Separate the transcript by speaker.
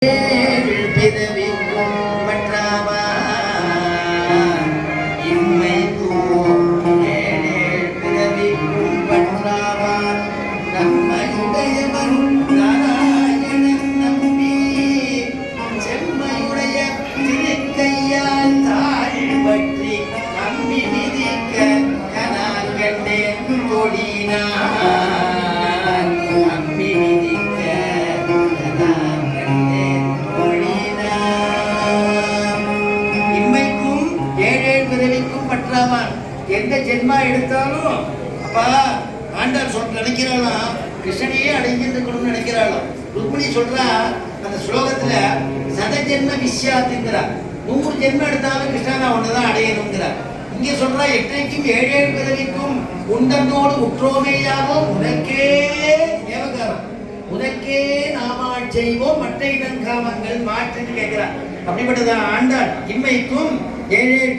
Speaker 1: பிறவிக்கும் மற்றவா இம்மைக்கும் ஏழேழ் பிறவிக்கும் பற்றவான் நம்மையுடையவன் நாராயணன் நம்பி செம்மையுடைய திருக்கையால் தாழ் பற்றி நம்பி மிதிக்க கனால் கண்டேன் கொடினான் நம்பி மிதிக்க கனால் கண்டேன் கொடினான். இம்மைக்கும் ஏழேழ் பிறவிக்கும் பற்றவான். எந்த ஜென்மா எடுத்தாலும் அப்பா ஆண்டாள் நினைக்கிறாளாம் கிருஷ்ணனையே அடைஞ்சிருக்கணும்னு நினைக்கிறாளாம். ருக்மிணி சொல்றா அந்த ஸ்லோகத்துல சதஜென்ம விஸ்யாத்துங்கிறா, 100 ஜென்மம் எடுத்தாலும் கிருஷ்ணனா ஒண்ணுதான் அடையணுங்கிறார். இங்க சொல்றா எட்டரைக்கும் ஏழேழு பிறவிக்கும் உண்டனோடு உற்றோமேயாவோ உனக்கே தேவகாரம் உனக்கே நாமாள் செய்வோம் மற்ற இடங்காமங்கள் மாற்றுன்னு கேட்கிறார். அப்படிப்பட்டதான் ஆண்டாள் இம்மைக்கும் ஏழேழு